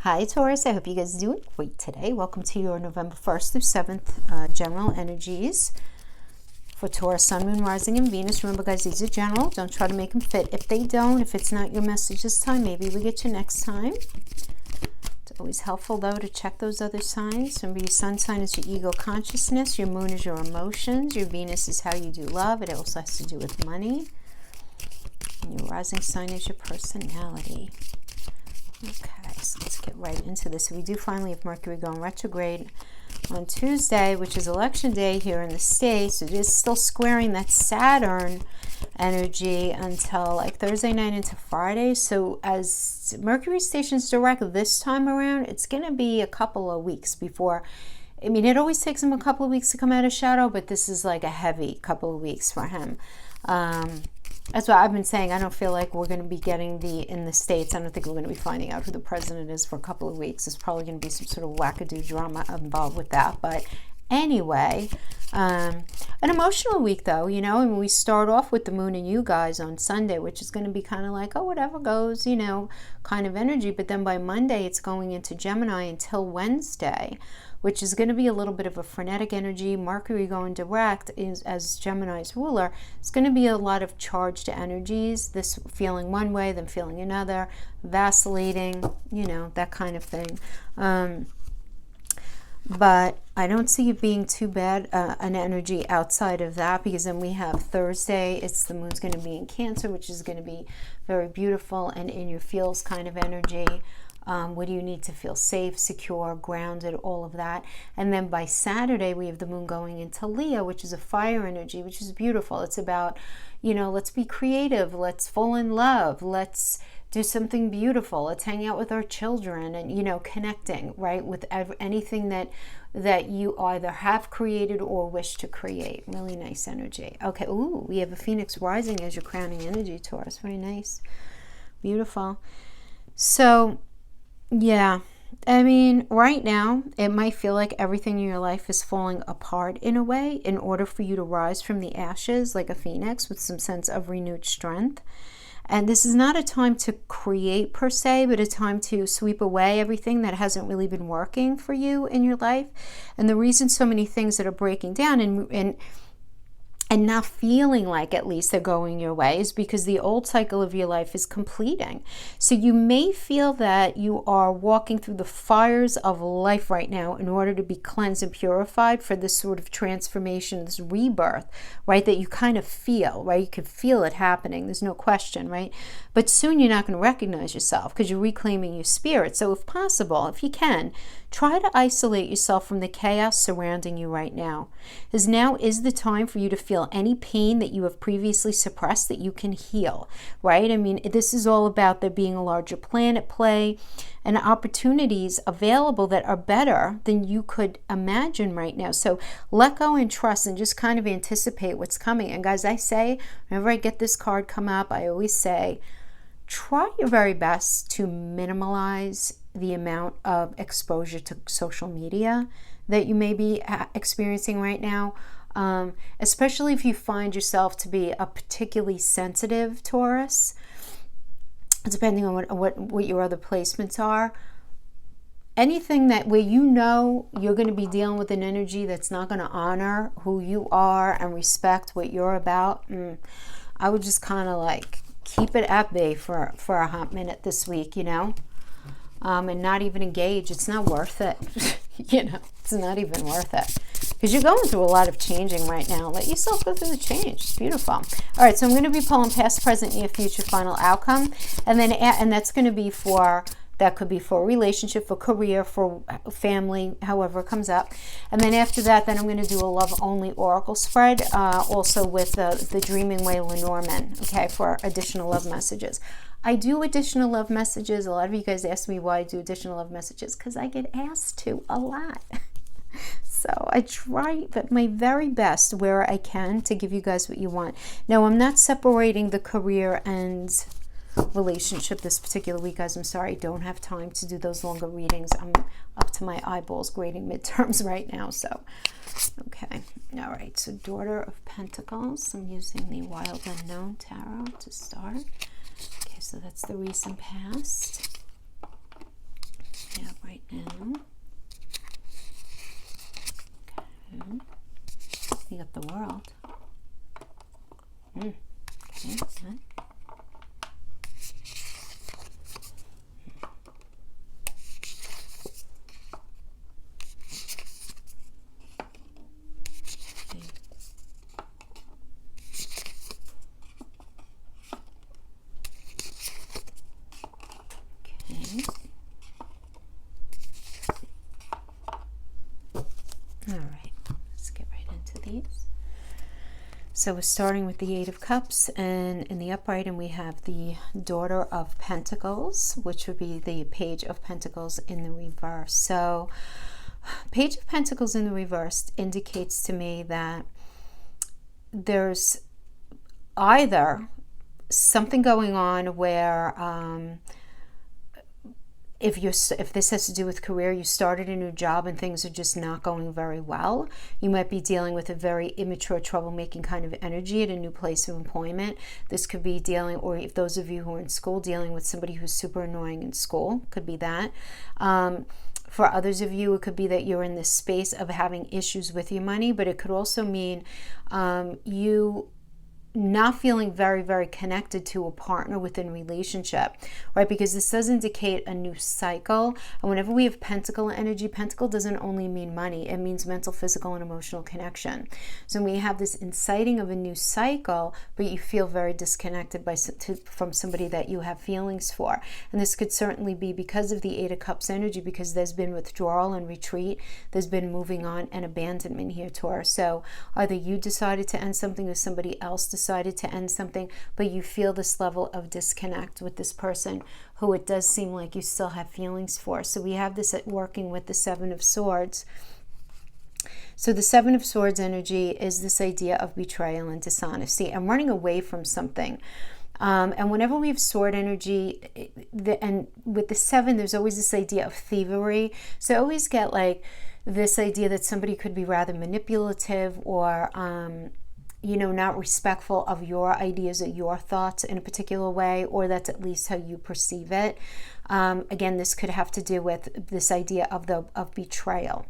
Hi Taurus, I hope you guys are doing great today. Welcome to your November 1st through 7th general energies for Taurus, Sun, Moon, Rising, and Venus. Remember guys, these are general. Don't try to make them fit. If they don't, if it's not your message this time, maybe we get you next time. It's always helpful though to check those other signs. Remember, your Sun sign is your ego consciousness. Your Moon is your emotions. Your Venus is how you do love. It also has to do with money. And your Rising sign is your personality. Okay, so let's get right into this. So we do finally have Mercury going retrograde on Tuesday, which is election day here in the States. It is still squaring that Saturn energy until like Thursday night into Friday. So as Mercury stations direct this time around, it's going to be a couple of weeks before. I mean, it always takes him a couple of weeks to come out of shadow, but this is like a heavy couple of weeks for him. That's what I've been saying. I don't feel like we're going to be getting in the States, I don't think we're going to be finding out who the president is for a couple of weeks. There's probably going to be some sort of wackadoo drama involved with that. But anyway, an emotional week though, you know, and we start off with the moon and you guys on Sunday, which is going to be kind of like, oh, whatever goes, you know, kind of energy. But then by Monday, it's going into Gemini until Wednesday, which is going to be a little bit of a frenetic energy. Mercury going direct is as Gemini's ruler. It's going to be a lot of charged energies, this feeling one way, then feeling another, vacillating, you know, that kind of thing. But I don't see it being too bad, an energy outside of that, because then we have Thursday. The moon's going to be in Cancer, which is going to be very beautiful and in your feels kind of energy. What do you need to feel safe, secure, grounded, all of that. And then by Saturday, we have the moon going into Leo, which is a fire energy, which is beautiful. It's about, you know, let's be creative. Let's fall in love. Let's do something beautiful. Let's hang out with our children and, you know, connecting, right, with anything that you either have created or wish to create. Really nice energy. Okay, ooh, we have a Phoenix rising as your crowning energy, Taurus. Very nice. Beautiful. So, yeah, I mean, right now, it might feel like everything in your life is falling apart in a way in order for you to rise from the ashes like a phoenix with some sense of renewed strength. And this is not a time to create per se, but a time to sweep away everything that hasn't really been working for you in your life. And the reason so many things that are breaking down and not feeling like at least they're going your way is because the old cycle of your life is completing. So you may feel that you are walking through the fires of life right now in order to be cleansed and purified for this sort of transformation, this rebirth, right? That you kind of feel, right? You can feel it happening. There's no question, right? But soon you're not going to recognize yourself because you're reclaiming your spirit. So if possible, if you can, try to isolate yourself from the chaos surrounding you right now. Because now is the time for you to feel any pain that you have previously suppressed that you can heal, right? I mean, this is all about there being a larger plan at play and opportunities available that are better than you could imagine right now. So let go and trust and just kind of anticipate what's coming. And guys, I say, whenever I get this card come up, I always say, try your very best to minimize the amount of exposure to social media that you may be experiencing right now, especially if you find yourself to be a particularly sensitive Taurus, depending on what your other placements are. Anything that where you know you're going to be dealing with an energy that's not going to honor who you are and respect what you're about, I would just kind of like keep it at bay for a hot minute this week, you know, and not even engage. It's not worth it. You know, it's not even worth it because you're going through a lot of changing right now. Let yourself go through the change. It's beautiful. All right, so I'm going to be pulling past, present, near, future, final outcome, and that's going to be that could be for a relationship, for career, for family, however it comes up. And then after that, then I'm going to do a love-only oracle spread, also with the Dreaming Way Lenormand, okay, for additional love messages. I do additional love messages. A lot of you guys ask me why I do additional love messages, because I get asked to a lot. So I try my very best where I can to give you guys what you want. Now, I'm not separating the career and relationship this particular week, guys. I'm sorry, I don't have time to do those longer readings. I'm up to my eyeballs grading midterms right now. So, okay. All right. So, Daughter of Pentacles. I'm using the Wild Unknown Tarot to start. Okay, so that's the recent past. Yeah. So we're starting with the Eight of Cups, and in the upright, and we have the Daughter of Pentacles, which would be the Page of Pentacles in the reverse. So Page of Pentacles in the reverse indicates to me that there's either something going on where if this has to do with career, you started a new job and things are just not going very well. You might be dealing with a very immature, troublemaking kind of energy at a new place of employment. This could be dealing, or if those of you who are in school, dealing with somebody who's super annoying in school, could be that. For others of you, it could be that you're in this space of having issues with your money, but it could also mean you not feeling very, very connected to a partner within relationship, right? Because this does indicate a new cycle. And whenever we have pentacle energy, pentacle doesn't only mean money, it means mental, physical, and emotional connection. So when we have this inciting of a new cycle, but you feel very disconnected from somebody that you have feelings for. And this could certainly be because of the Eight of Cups energy, because there's been withdrawal and retreat, there's been moving on and abandonment here, Taurus. So either you decided to end something or somebody else decided to end something, but you feel this level of disconnect with this person who it does seem like you still have feelings for. So we have this at working with the Seven of Swords. So the Seven of Swords energy is this idea of betrayal and dishonesty and running away from something. And whenever we have sword energy, and with the seven, there's always this idea of thievery. So I always get like this idea that somebody could be rather manipulative or not respectful of your ideas or your thoughts in a particular way, or that's at least how you perceive it. Again, this could have to do with this idea of betrayal.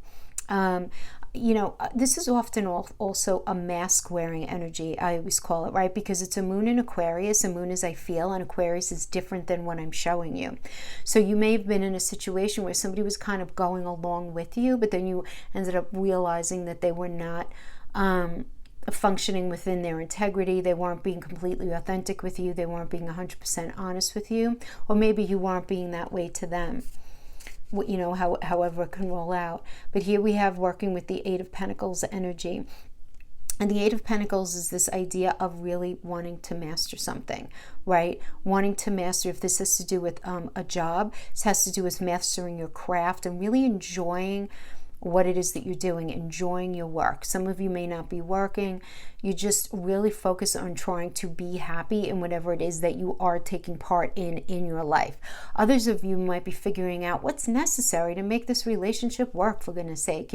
This is often also a mask-wearing energy, I always call it, right? Because it's a moon in Aquarius. A moon is I feel, and Aquarius is different than what I'm showing you. So you may have been in a situation where somebody was kind of going along with you, but then you ended up realizing that they were not functioning within their integrity. They weren't being completely authentic with you. They weren't being 100% honest with you. Or maybe you weren't being that way to them. However it can roll out. But here we have working with the Eight of Pentacles energy. And the Eight of Pentacles is this idea of really wanting to master something, right? Wanting to master, if this has to do with a job, this has to do with mastering your craft and really enjoying what it is that you're doing, enjoying your work. Some of you may not be working. You just really focus on trying to be happy in whatever it is that you are taking part in your life. Others of you might be figuring out what's necessary to make this relationship work, for goodness sake.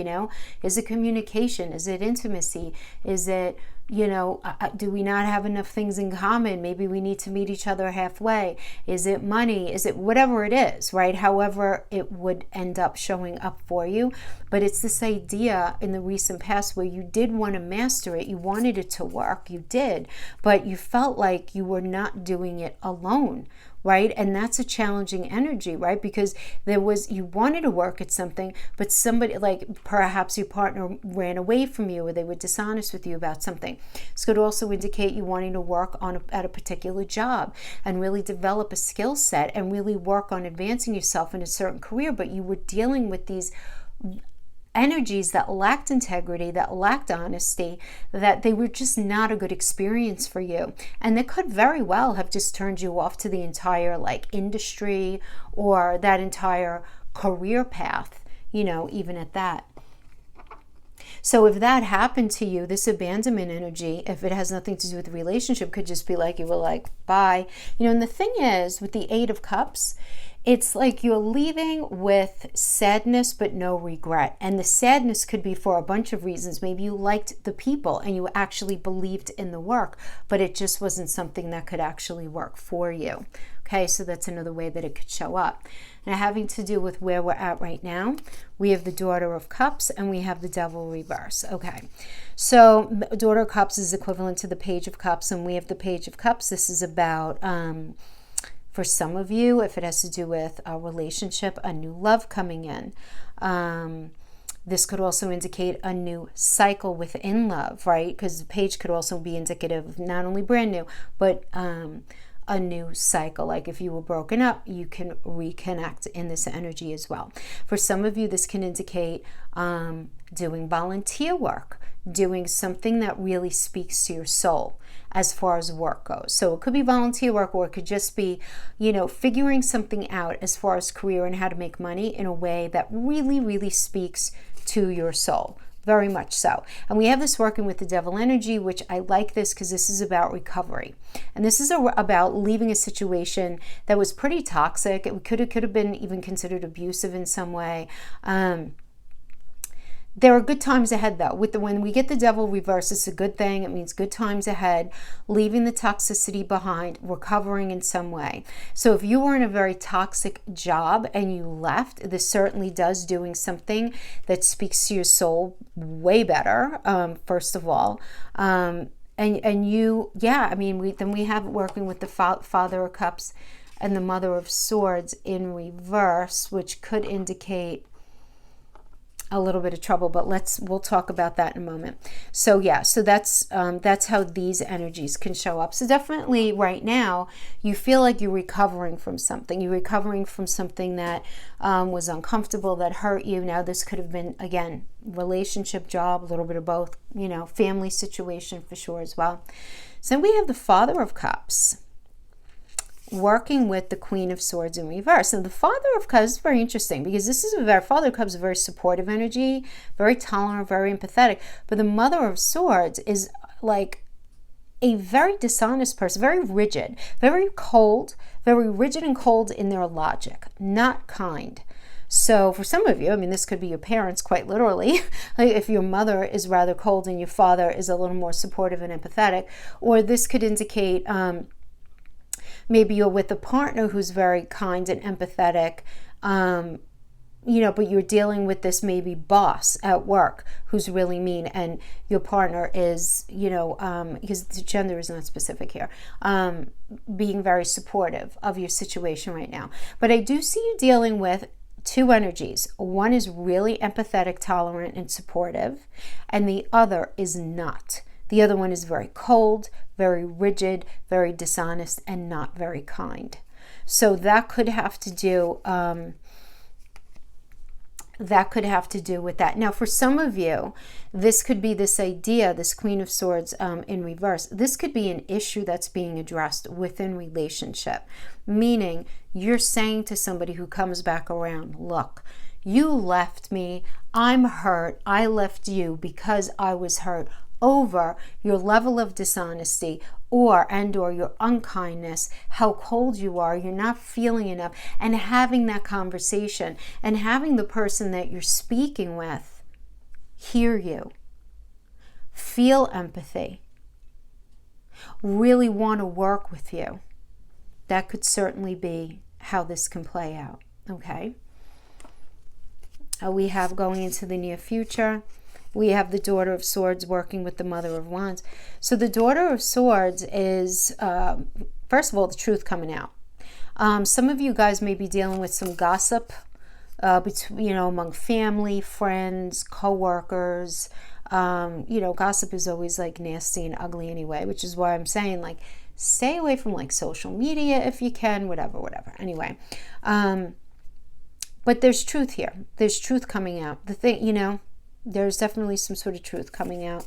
Is it communication? Is it intimacy? Is it do we not have enough things in common? Maybe we need to meet each other halfway. Is it money? Is it whatever it is, right? However it would end up showing up for you. But it's this idea in the recent past where you did want to master it. You wanted it to work. You did. But you felt like you were not doing it alone, right? And that's a challenging energy, right? Because you wanted to work at something, but somebody, like perhaps your partner ran away from you, or they were dishonest with you about something. This could also indicate you wanting to work at a particular job and really develop a skill set and really work on advancing yourself in a certain career, but you were dealing with these energies that lacked integrity, that lacked honesty, that they were just not a good experience for you. And they could very well have just turned you off to the entire industry or that entire career path, even at that. So if that happened to you, this abandonment energy, if it has nothing to do with the relationship, could just be like you were like, bye. And the thing is, with the Eight of Cups, it's like you're leaving with sadness but no regret. And the sadness could be for a bunch of reasons. Maybe you liked the people and you actually believed in the work, but it just wasn't something that could actually work for you. Okay, so that's another way that it could show up. Now, having to do with where we're at right now, we have the Daughter of Cups and we have the Devil reverse. Okay, so Daughter of Cups is equivalent to the Page of Cups, and we have the Page of Cups. This is about for some of you, if it has to do with a relationship, a new love coming in. This could also indicate a new cycle within love, right? Because the page could also be indicative of not only brand new, but a new cycle. Like if you were broken up, you can reconnect in this energy as well. For some of you, this can indicate doing volunteer work, doing something that really speaks to your soul as far as work goes. So it could be volunteer work, or it could just be, figuring something out as far as career and how to make money in a way that really, really speaks to your soul. Very much so. And we have this working with the devil energy, which I like this because this is about recovery. And this is about leaving a situation that was pretty toxic. It could have been even considered abusive in some way. There are good times ahead, though. When we get the devil reverse, it's a good thing. It means good times ahead, leaving the toxicity behind, recovering in some way. So if you were in a very toxic job and you left, this certainly does doing something that speaks to your soul way better, first of all. Then we have working with the Father of Cups and the Mother of Swords in reverse, which could indicate a little bit of trouble, but we'll talk about that in a moment. So that's how these energies can show up. So definitely right now you feel like you're recovering from something. You're recovering from something that was uncomfortable, that hurt you. Now this could have been, again, relationship, job, a little bit of both, family situation for sure as well. So we have the Father of Cups working with the Queen of Swords in reverse. And the Father of Cups is very interesting because this is Father of Cups is a very supportive energy, very tolerant, very empathetic. But the Mother of Swords is like a very dishonest person, very rigid, very cold, very rigid and cold in their logic, not kind. So for some of you, this could be your parents, quite literally, like if your mother is rather cold and your father is a little more supportive and empathetic, or this could indicate maybe you're with a partner who's very kind and empathetic, but you're dealing with this maybe boss at work who's really mean, and your partner is, because the gender is not specific here, being very supportive of your situation right now. But I do see you dealing with two energies. One is really empathetic, tolerant, and supportive, and the other is not. The other one is very cold, very rigid, very dishonest, and not very kind. So that could have to do with that. Now, for some of you, this could be this idea, this Queen of Swords in reverse. This could be an issue that's being addressed within relationship, meaning you're saying to somebody who comes back around, look, you left me, I'm hurt, I left you because I was hurt over your level of dishonesty or your unkindness, how cold you are, you're not feeling enough, and having that conversation and having the person that you're speaking with hear you, feel empathy, really want to work with you. That could certainly be how this can play out, okay? We have going into the near future, we have the Daughter of Swords working with the Mother of Wands. So the Daughter of Swords is, first of all, the truth coming out. Some of you guys may be dealing with some gossip among family, friends, co-workers. Gossip is always like nasty and ugly anyway, which is why I'm saying like stay away from like social media if you can, whatever. Anyway, but there's truth here. There's truth coming out. The thing, there's definitely some sort of truth coming out.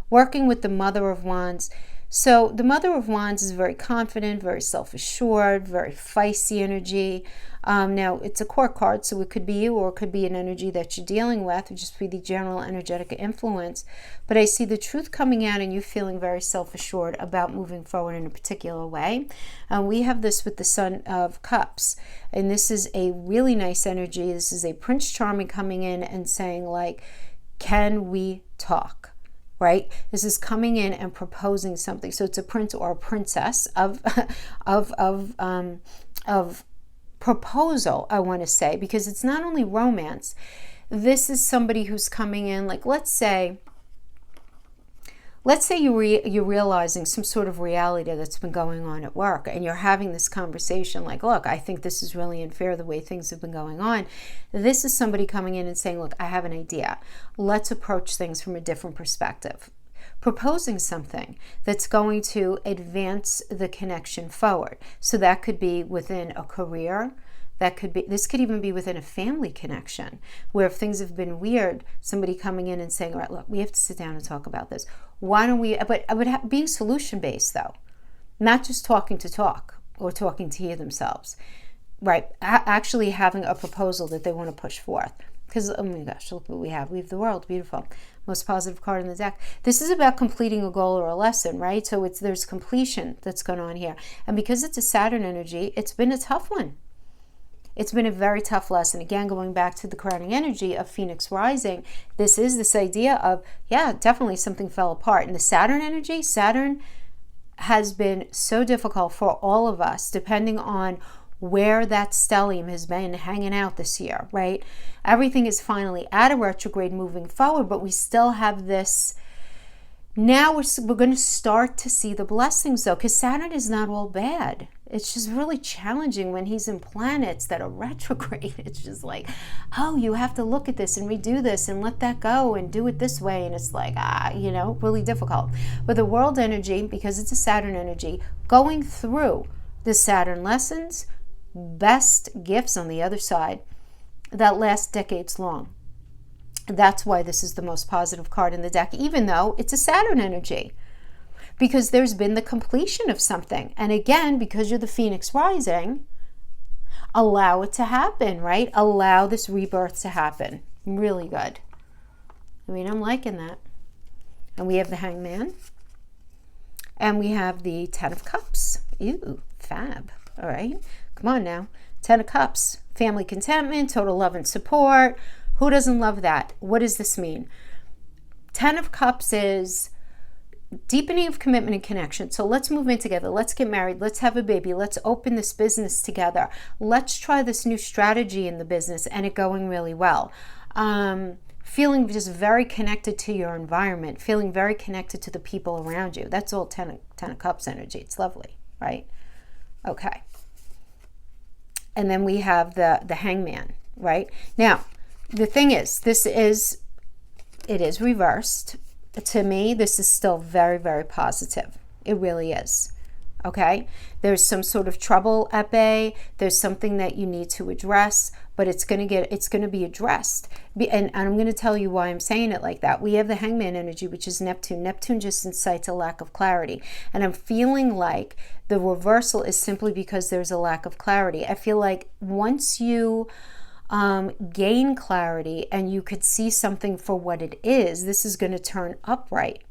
Working with the Mother of Wands. So the Mother of Wands is very confident, very self-assured, very feisty energy. Now, it's a court card, so it could be you or it could be an energy that you're dealing with. It would just be the general energetic influence. But I see the truth coming out and you feeling very self-assured about moving forward in a particular way. We have this with the Son of Cups. And this is a really nice energy. This is a Prince Charming coming in and saying like, can we talk? Right? This is coming in and proposing something. So it's a prince or a princess of proposal, I want to say, because it's not only romance. This is somebody who's coming in, like let's say you're realizing some sort of reality that's been going on at work, and you're having this conversation like, look, I think this is really unfair the way things have been going on. This is somebody coming in and saying, look, I have an idea. Let's approach things from a different perspective. proposing something that's going to advance the connection forward. So that could be within a career. This could even be within a family connection, where if things have been weird, somebody coming in and saying, all right, look, we have to sit down and talk about this. Why don't we, but I would being solution-based though, not just talking to talk or talking to hear themselves, right? Actually having a proposal that they want to push forth. Because, oh my gosh, look what we have. We have the world, beautiful. Most positive card in the deck. This is about completing a goal or a lesson, right? So there's completion that's going on here. And because it's a Saturn energy, it's been a tough one. It's been a very tough lesson. Again, going back to the crowning energy of Phoenix rising, this is this idea of, yeah, definitely something fell apart. And the Saturn energy, Saturn has been so difficult for all of us, depending on where that stellium has been hanging out this year, right? Everything is finally out of retrograde, moving forward, but we still have this. Now we're going to start to see the blessings though, because Saturn is not all bad. It's just really challenging when he's in planets that are retrograde. It's just like, oh, you have to look at this and redo this and let that go and do it this way. And it's like, really difficult. But the world energy, because it's a Saturn energy, going through the Saturn lessons, best gifts on the other side that last decades long. That's why this is the most positive card in the deck, even though it's a Saturn energy. Because there's been the completion of something. And again, because you're the Phoenix rising, allow it to happen, right? Allow this rebirth to happen. Really good. I mean, I'm liking that. And we have the Hangman. And we have the Ten of Cups. Ew, fab. All right. Come on now. Ten of Cups. Family contentment, total love and support. Who doesn't love that? What does this mean? Ten of Cups is deepening of commitment and connection. So let's move in together. Let's get married. Let's have a baby. Let's open this business together. Let's try this new strategy in the business and it going really well. Feeling just very connected to your environment. Feeling very connected to the people around you. That's all Ten of Cups energy. It's lovely, right? Okay. And then we have the Hangman, right? Now, the thing is, it is reversed. To me, this is still very, very positive. It really is. Okay? There's some sort of trouble at bay. There's something that you need to address, but it's going to be addressed. And I'm going to tell you why I'm saying it like that. We have the Hangman energy, which is Neptune. Neptune just incites a lack of clarity. And I'm feeling like the reversal is simply because there's a lack of clarity. I feel like once you gain clarity and you could see something for what it is, this is going to turn upright.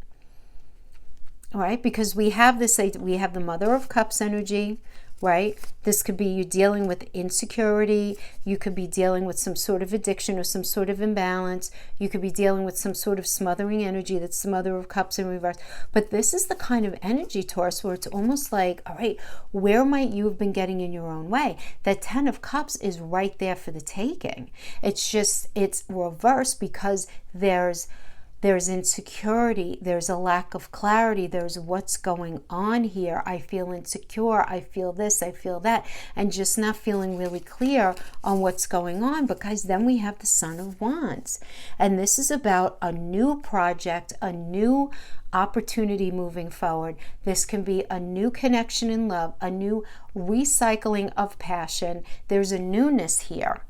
All right, because we have the Mother of Cups energy, right? This could be you dealing with insecurity. You could be dealing with some sort of addiction or some sort of imbalance. You could be dealing with some sort of smothering energy. That's the Mother of Cups in reverse. But this is the kind of energy, Taurus, where it's almost like, all right, where might you have been getting in your own way? That Ten of Cups is right there for the taking. It's reversed because there's insecurity, there's a lack of clarity, there's what's going on here. I feel insecure, I feel this, I feel that, and just not feeling really clear on what's going on, because then we have the Son of Wands. And this is about a new project, a new opportunity moving forward. This can be a new connection in love, a new recycling of passion. There's a newness here,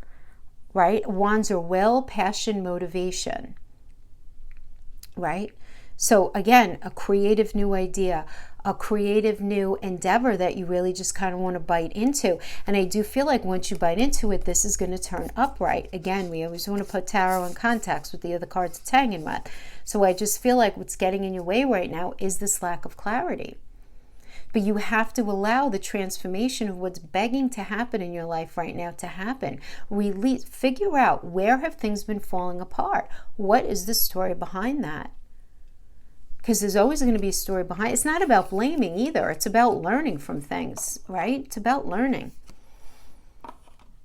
right? Wands are will, passion, motivation. Right? So again, a creative new idea, a creative new endeavor that you really just kind of want to bite into. And I do feel like once you bite into it, this is going to turn upright. Again, we always want to put tarot in context with the other cards it's hanging with. So I just feel like what's getting in your way right now is this lack of clarity. But you have to allow the transformation of what's begging to happen in your life right now to happen. Release, figure out, where have things been falling apart? What is the story behind that? Because there's always going to be a story behind. It's not about blaming either. It's about learning from things, right? It's about learning.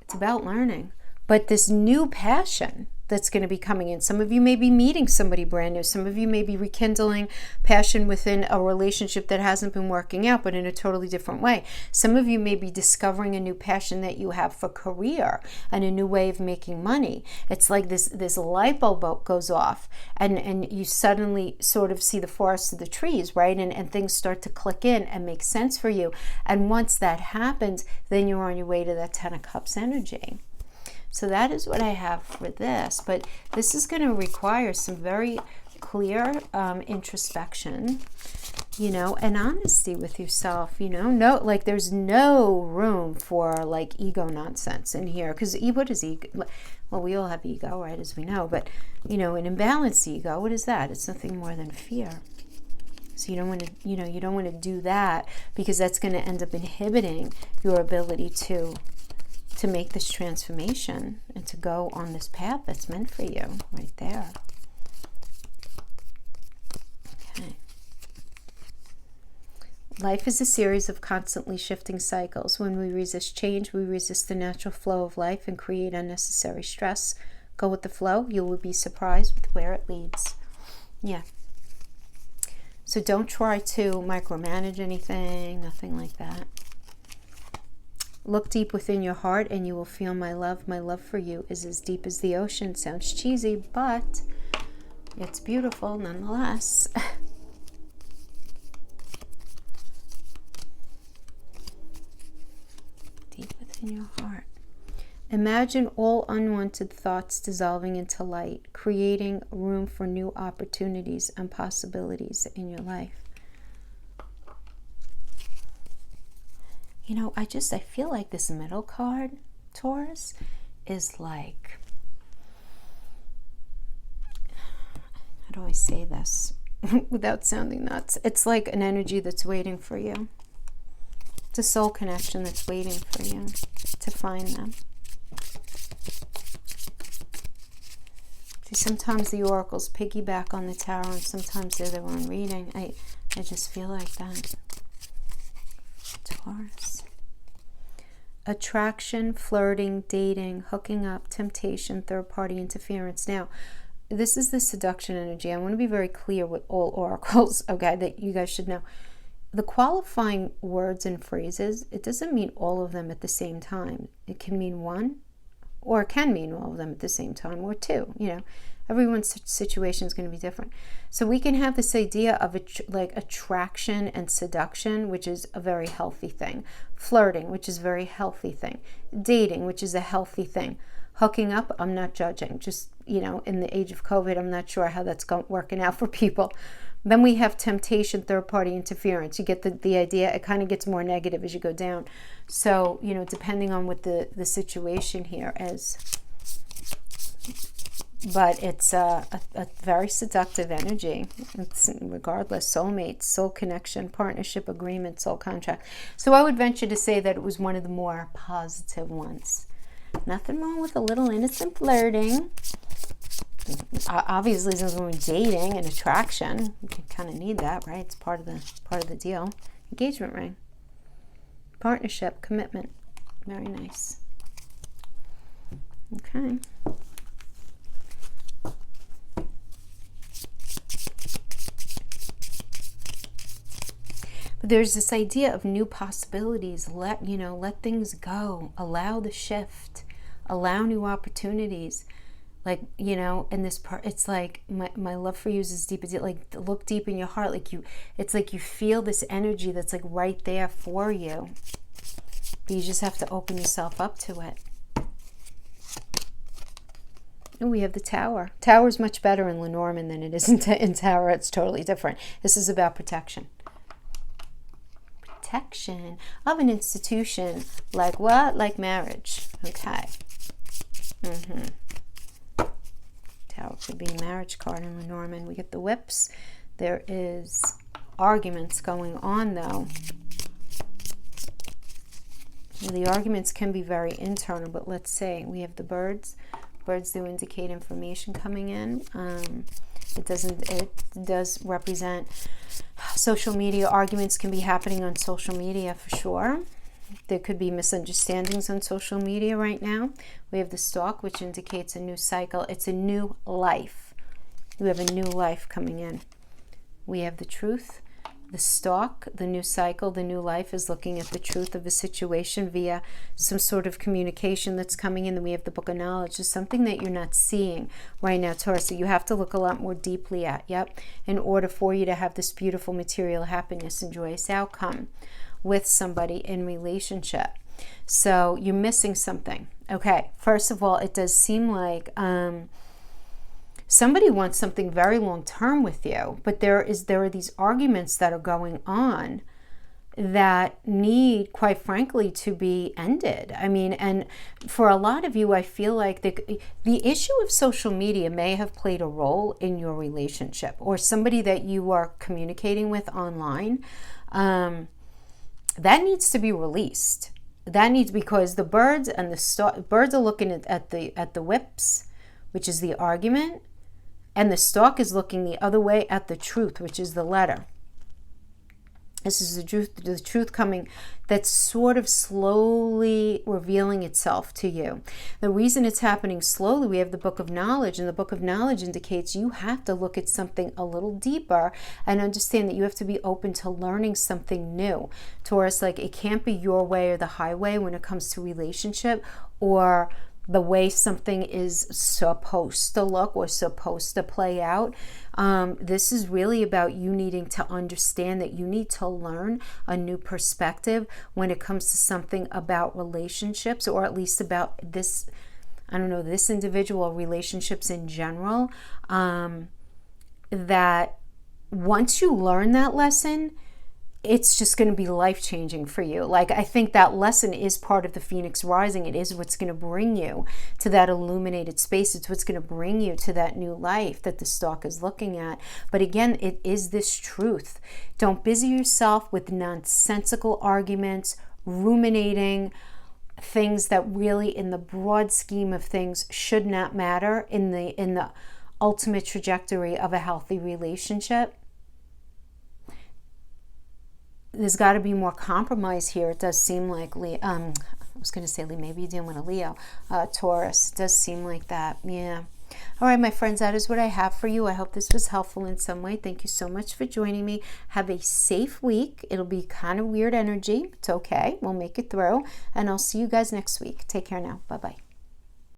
It's about learning. But this new passion, that's going to be coming in. Some of you may be meeting somebody brand new. Some of you may be rekindling passion within a relationship that hasn't been working out, but in a totally different way. Some of you may be discovering a new passion that you have for career and a new way of making money. It's like this light bulb goes off, and you suddenly sort of see the forest of the trees, right? And things start to click in and make sense for you. And once that happens, then you're on your way to that 10 of Cups energy. So that is what I have for this, but this is going to require some very clear introspection, you know, and honesty with yourself, you know. No, like there's no room for like ego nonsense in here, because what is ego? Well, we all have ego, right, as we know, but you know, an imbalanced ego, what is that? It's nothing more than fear. So you don't want to, you know, you don't want to do that, because that's going to end up inhibiting your ability to make this transformation and to go on this path that's meant for you right there. Okay. Life is a series of constantly shifting cycles. When we resist change, we resist the natural flow of life and create unnecessary stress. Go with the flow. You will be surprised with where it leads. Yeah. So don't try to micromanage anything, nothing like that. Look deep within your heart and you will feel my love. My love for you is as deep as the ocean. Sounds cheesy, but it's beautiful nonetheless. Deep within your heart. Imagine all unwanted thoughts dissolving into light, creating room for new opportunities and possibilities in your life. You know, I feel like this middle card, Taurus, is like, how do I say this without sounding nuts? It's like an energy that's waiting for you. It's a soul connection that's waiting for you to find them. See, sometimes the oracles piggyback on the tarot, and sometimes they're their own reading. I just feel like that. Taurus. Attraction, flirting, dating, hooking up, temptation, third-party interference. Now, this is the seduction energy. I want to be very clear with all oracles, okay, that you guys should know. The qualifying words and phrases, it doesn't mean all of them at the same time. It can mean one, or it can mean all of them at the same time, or two, you know. Everyone's situation is going to be different. So we can have this idea of like attraction and seduction, which is a very healthy thing. Flirting, which is a very healthy thing. Dating, which is a healthy thing. Hooking up, I'm not judging. Just, you know, in the age of COVID, I'm not sure how that's working out for people. Then we have temptation, third-party interference. You get the idea. It kind of gets more negative as you go down. So, you know, depending on what the situation here is. But it's a very seductive energy. It's regardless, soulmates, soul connection, partnership, agreement, soul contract. So I would venture to say that it was one of the more positive ones. Nothing wrong with a little innocent flirting. Obviously, since we're dating and attraction, you kind of need that, right? It's part of the deal. Engagement ring, partnership, commitment. Very nice. Okay. There's this idea of new possibilities. Let things go. Allow the shift. Allow new opportunities. Like, you know, in this part, it's like my love for you is as deep as it. Like, look deep in your heart. Like it's like you feel this energy that's like right there for you. But you just have to open yourself up to it. And we have the Tower. Tower is much better in Lenormand than it is in Tower. It's totally different. This is about protection. Protection of an institution, like what? Like marriage. Okay. Tower could be a marriage card in Lenormand. We get the whips. There is arguments going on, though. The arguments can be very internal, but let's say we have the birds. Birds do indicate information coming in. It does represent social media. Arguments can be happening on social media for sure. There could be misunderstandings on social media right now. We have the Stalk, which indicates a new cycle. It's a new life. We have a new life coming in. We have the Truth. The Stalk, the new cycle, the new life is looking at the truth of a situation via some sort of communication that's coming in. Then we have the Book of Knowledge. It's something that you're not seeing right now, Taurus, that you have to look a lot more deeply at, in order for you to have this beautiful material happiness and joyous outcome with somebody in relationship. So you're missing something. Okay, first of all, it does seem like somebody wants something very long-term with you, but there are these arguments that are going on that need, quite frankly, to be ended. I mean, and for a lot of you, I feel like the issue of social media may have played a role in your relationship, or somebody that you are communicating with online. That needs to be released. That needs, because the birds and the birds are looking at the whips, which is the argument, and the Stalk is looking the other way at the Truth, which is the letter. This is the truth coming, that's sort of slowly revealing itself to you. The reason it's happening slowly, we have the Book of Knowledge, and the Book of Knowledge indicates you have to look at something a little deeper and understand that you have to be open to learning something new. Taurus, like, it can't be your way or the highway when it comes to relationship, or the way something is supposed to look or supposed to play out. This is really about you needing to understand that you need to learn a new perspective when it comes to something about relationships, or at least about this, I don't know, this individual, relationships in general. That once you learn that lesson, it's just going to be life-changing for you. Like, I think that lesson is part of the Phoenix Rising. It is what's going to bring you to that illuminated space. It's what's going to bring you to that new life that the Stalk is looking at. But again, it is this truth. Don't busy yourself with nonsensical arguments, ruminating things that really, in the broad scheme of things, should not matter in the ultimate trajectory of a healthy relationship. There's got to be more compromise here. It does seem like I was going to say Lee, maybe you're dealing with a Leo, Taurus. It does seem like that. Yeah. All right, my friends, that is what I have for you. I hope this was helpful in some way. Thank you so much for joining me. Have a safe week. It'll be kind of weird energy. It's okay. We'll make it through. And I'll see you guys next week. Take care now. Bye-bye.